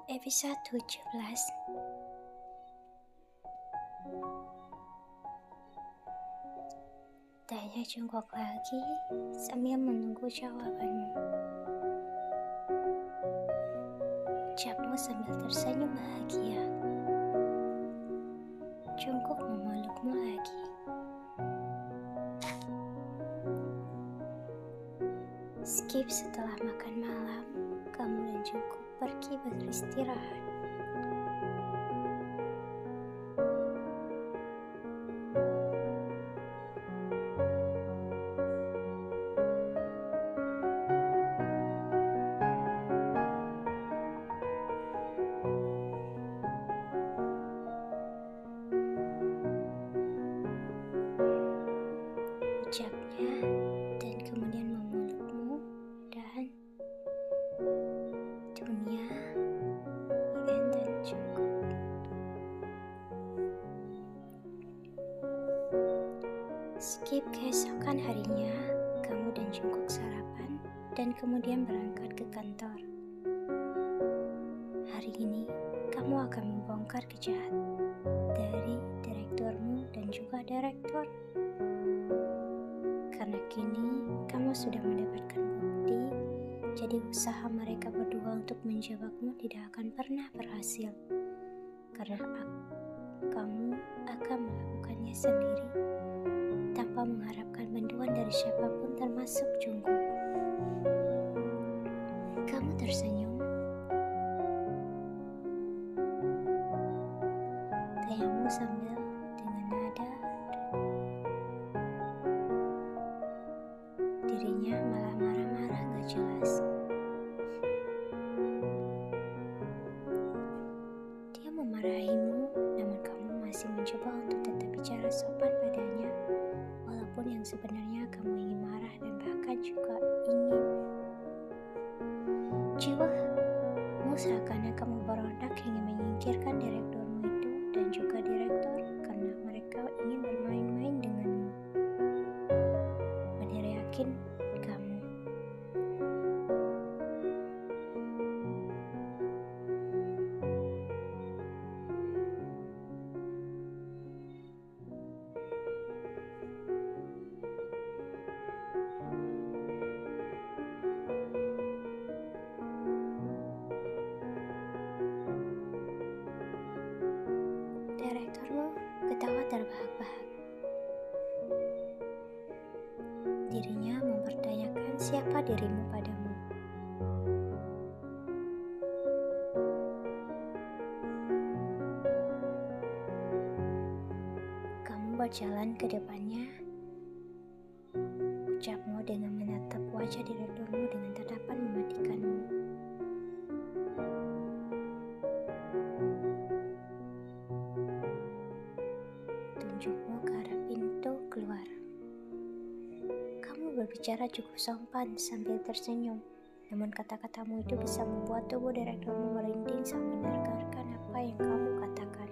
Episode 17. Tanya Jungkook lagi sambil menunggu jawabanmu. Ucapmu sambil tersenyum bahagia. Jungkook memelukmu lagi. Skip setelah makan malam, kamu dan Jungkook pergi beristirahat. Ucapnya dan kemudian memelukmu dan dunia Ian dan Jungkook. Skip keesokan harinya, kamu dan Jungkook sarapan dan kemudian berangkat ke kantor. Hari ini kamu akan membongkar kejahatan dari direkturmu dan juga direktur. Karena kini kamu sudah mendapatkan bukti, jadi usaha mereka berdua untuk menjebakmu tidak akan pernah berhasil. Karena kamu akan melakukannya sendiri tanpa mengharapkan bantuan dari siapapun termasuk Jungkook. Kamu tersenyum. Tayamu sambil dengan nada dirinya malah marah-marah gak jelas. Dia memarahimu, namun kamu masih mencoba untuk tetap bicara sopan padanya, walaupun yang sebenarnya kamu ingin marah dan bahkan juga ingin. Jiwamu seakan kamu berontak ingin menyingkirkan direkturmu itu dan juga direktur karena mereka ingin bermain-main denganmu. Yakin kamu. Direkturmu ketawa terbahak-bahak. Dirinya mempertanyakan siapa dirimu padamu. Kamu berjalan ke depannya. Ucapmu dengan menatap wajah direkturmu dengan tatapan mematikanmu. Tunjukmu ke arah pintu keluar. Kamu berbicara cukup sopan sambil tersenyum, namun kata-katamu itu bisa membuat tubuh direkturmu merinding saat mendengarkan apa yang kamu katakan.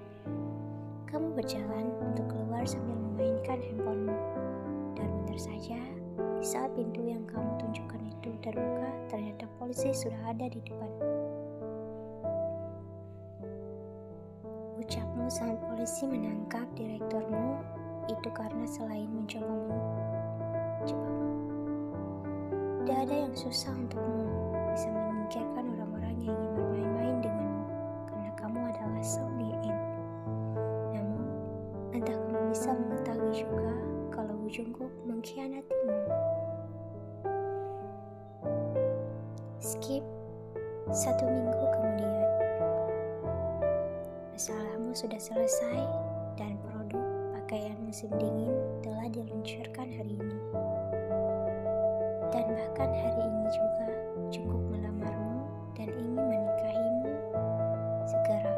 Kamu berjalan untuk keluar sambil memainkan handphonemu, dan benar saja, di saat pintu yang kamu tunjukkan itu terbuka, ternyata polisi sudah ada di depan. Ucapmu saat polisi menangkap direkturmu itu karena selain mencoba tidak ada yang susah untukmu bisa menyingkirkan orang-orang yang ingin bermain-main denganmu karena kamu adalah Song Ye-in. Namun, entah kamu bisa mengetahui juga kalau Jungkook mengkhianatimu. Skip 1 minggu kemudian. Masalahmu sudah selesai dan produk pakaian musim dingin telah diluncurkan hari ini. Dan bahkan hari ini juga Jungkook melamarmu dan ingin menikahimu segera.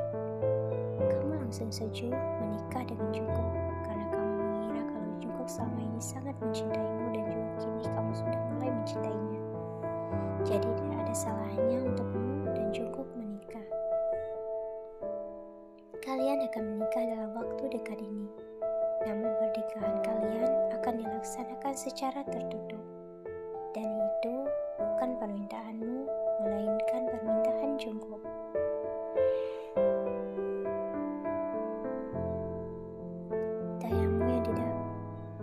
Kamu langsung setuju menikah dengan Jungkook karena kamu mengira kalau Jungkook selama ini sangat mencintaimu dan juga kini kamu sudah mulai mencintainya. Jadi tidak ada salahnya untukmu dan Jungkook menikah. Kalian akan menikah dalam waktu dekat ini. Namun pernikahan kalian akan dilaksanakan secara tertutup. Dan itu bukan permintaanmu, melainkan permintaan Jungkook.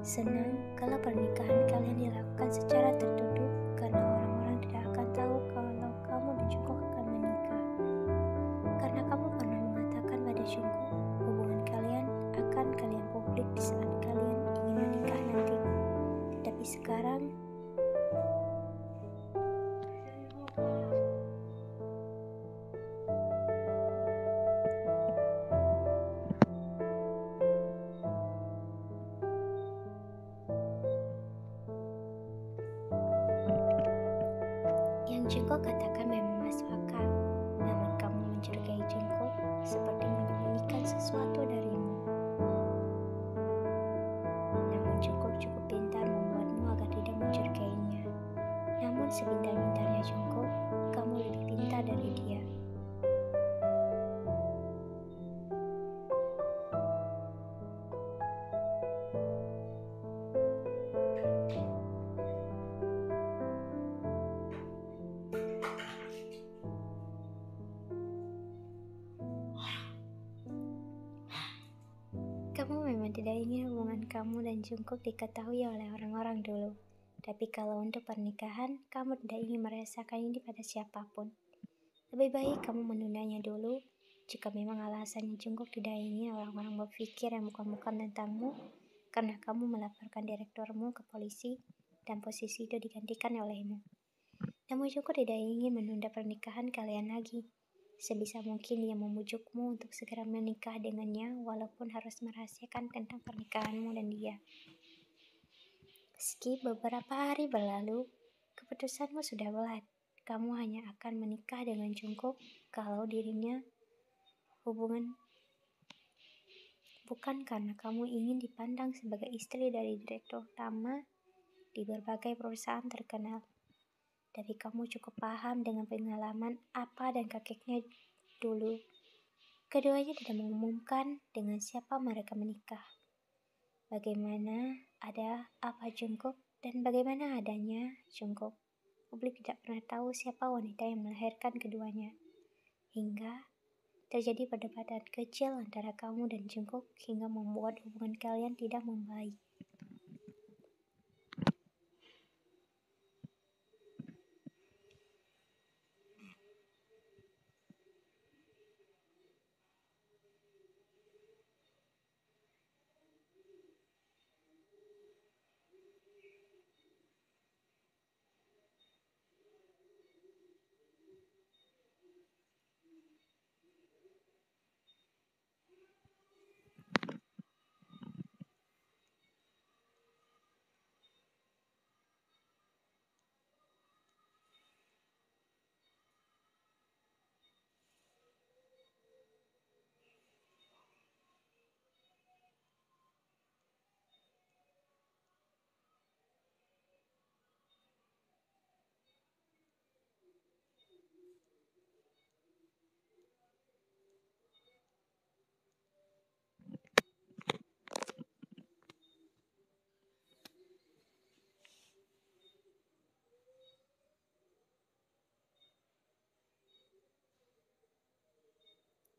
Senang kalau pernikahan kalian dilakukan secara tertutup karena orang-orang tidak akan tahu kalau kamu dan Jungkook akan menikah. Karena kamu pernah mengatakan pada Jungkook, hubungan kalian akan kalian publik di saat kalian ingin menikah nanti. Tapi sekarang yang Jungkook katakan memang masuk akal, namun kamu mencurigai Jungkook seperti menyembunyikan sesuatu darimu. Namun Jungkook cukup pintar membuatmu agar tidak mencurigainya. Namun sepintar-pintarnya Jungkook, kamu lebih pintar dari dia. Kamu memang tidak ingin hubungan kamu dan Jungkook diketahui oleh orang-orang dulu. Tapi kalau untuk pernikahan, kamu tidak ingin merasakan ini pada siapapun. Lebih baik kamu menundanya dulu. Jika memang alasannya Jungkook tidak ingin orang-orang berpikir yang bukan-bukan tentangmu, karena kamu melaporkan direkturmu ke polisi, dan posisi itu digantikan olehmu. Namun Jungkook tidak ingin menunda pernikahan kalian lagi. Sebisa mungkin dia membujukmu untuk segera menikah dengannya walaupun harus merahasiakan tentang pernikahanmu dan dia. Meski beberapa hari berlalu, keputusanmu sudah bulat. Kamu hanya akan menikah dengan Jungkook kalau dirinya hubungan bukan karena kamu ingin dipandang sebagai istri dari direktur utama di berbagai perusahaan terkenal. Tapi kamu cukup paham dengan pengalaman apa dan kakeknya dulu. Keduanya tidak mengumumkan dengan siapa mereka menikah. Bagaimana ada apa Jungkook dan bagaimana adanya Jungkook. Publik tidak pernah tahu siapa wanita yang melahirkan keduanya. Hingga terjadi perdebatan kecil antara kamu dan Jungkook hingga membuat hubungan kalian tidak membaik.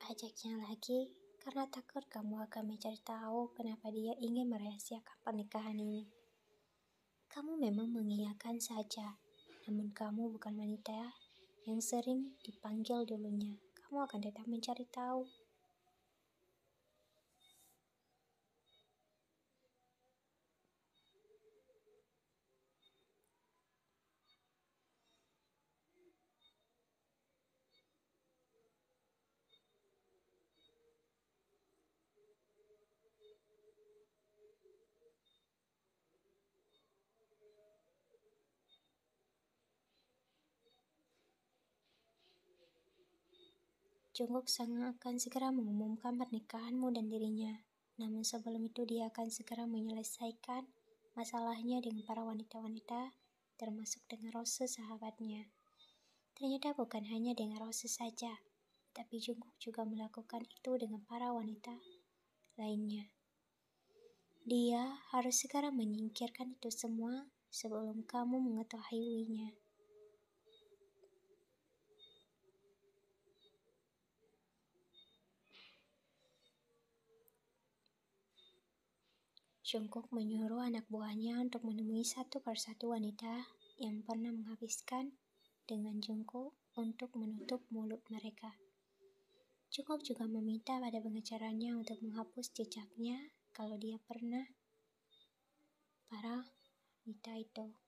Ajaknya lagi karena takut kamu akan mencari tahu kenapa dia ingin merahasiakan pernikahan ini. Kamu memang mengiyakan saja, namun kamu bukan wanita yang sering dipanggil dulunya. Kamu akan tetap mencari tahu. Jungkook akan segera mengumumkan pernikahanmu dan dirinya. Namun sebelum itu dia akan segera menyelesaikan masalahnya dengan para wanita-wanita, termasuk dengan Rose sahabatnya. Ternyata bukan hanya dengan Rose saja, tapi Jungkook juga melakukan itu dengan para wanita lainnya. Dia harus segera menyingkirkan itu semua sebelum kamu mengetahuinya. Jungkook menyuruh anak buahnya untuk menemui satu persatu wanita yang pernah menghabiskan dengan Jungkook untuk menutup mulut mereka. Jungkook juga meminta pada pengacaranya untuk menghapus jejaknya kalau dia pernah para wanita itu.